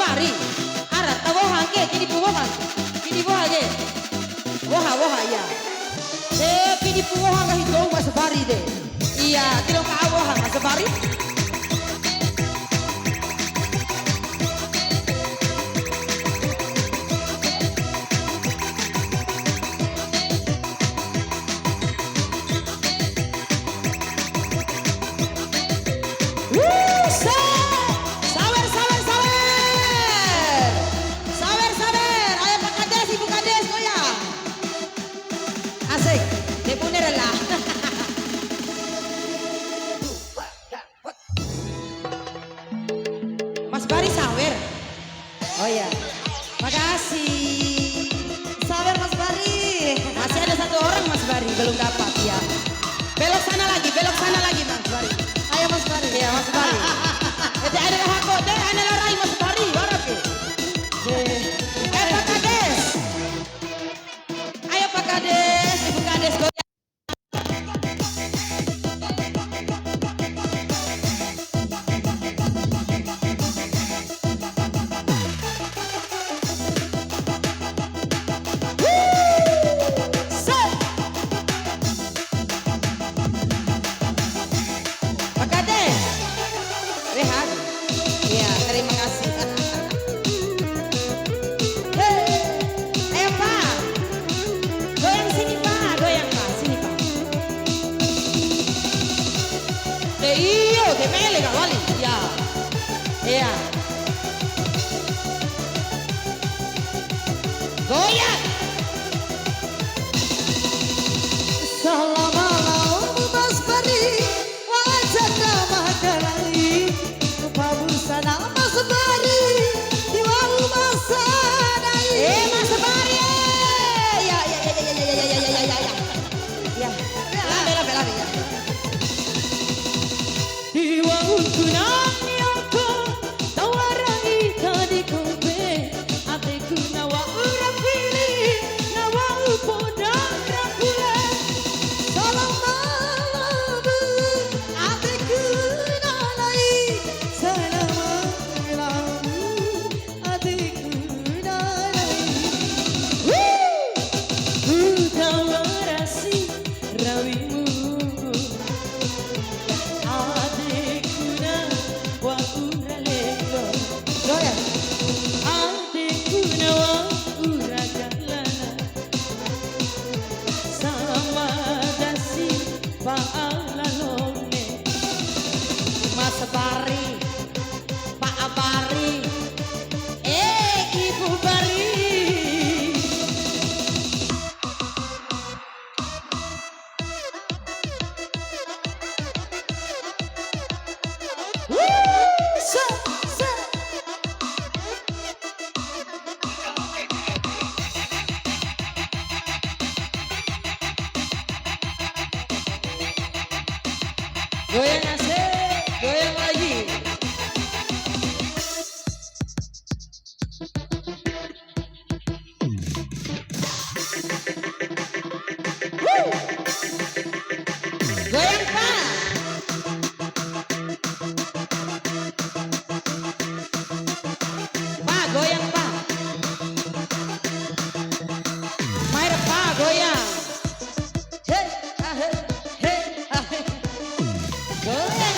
Bari. Arat tawohan ke kini puwohan. Kini woha ke. Woha ya. Kini puwohan ka hidung Mas Bari deh. Iya, tilong ka wohan Mas Bari. Mas Bari sawer. Oh ya, makasih. Sawer Mas Bari. Masih ada satu orang Mas Bari belum dapat ya. Belok sana lagi Mas Bari. Ayo Mas Bari. Ya Mas Bari. Itu ada hako deh, ada larai Mas Bari. Barapi. Pak Kades. Ayo Pak Kades, Ibu Kades. Rehat, ya terima kasih. Ayo Pak, goyang sini Pak, sini Pak. Iyo, gemele Kak Wali, ya, iya. Goyang. Salam malam Mas Bari, wajah ramah dalai. Pabusana Mas Bari, diwau masanai. Mas Bari, ya. Labe ya. Diwau kunani aku, tawarangi tadi kobe, ateku nawa urang pilih, nawa upodang rakule. Salam malam, ateku nalai. Mas Bari, Pak Bari, Ibu Bari. Goyang asik, goyang lagi. Goyang Pak. Pak goyang Pak. Main Pak goyang. Hey. Goyang.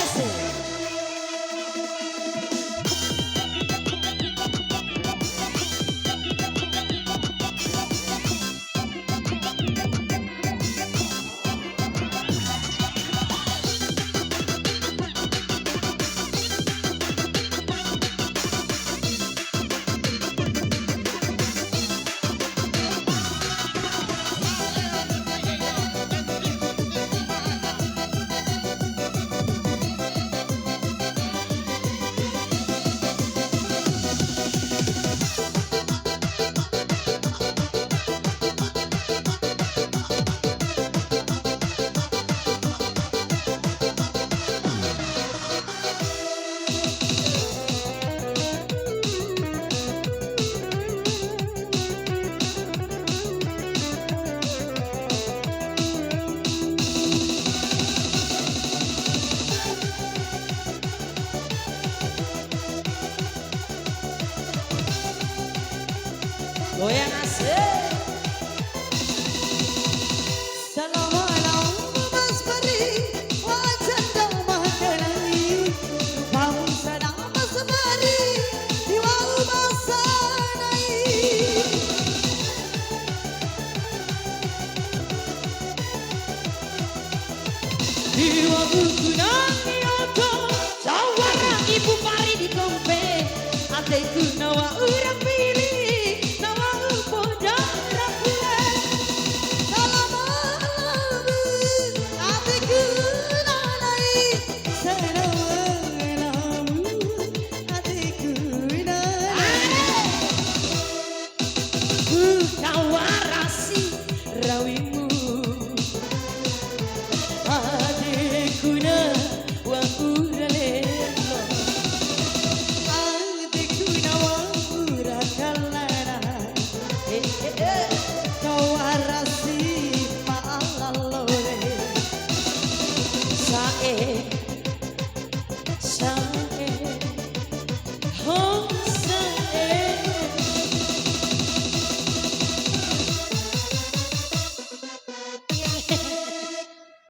Goyang asik.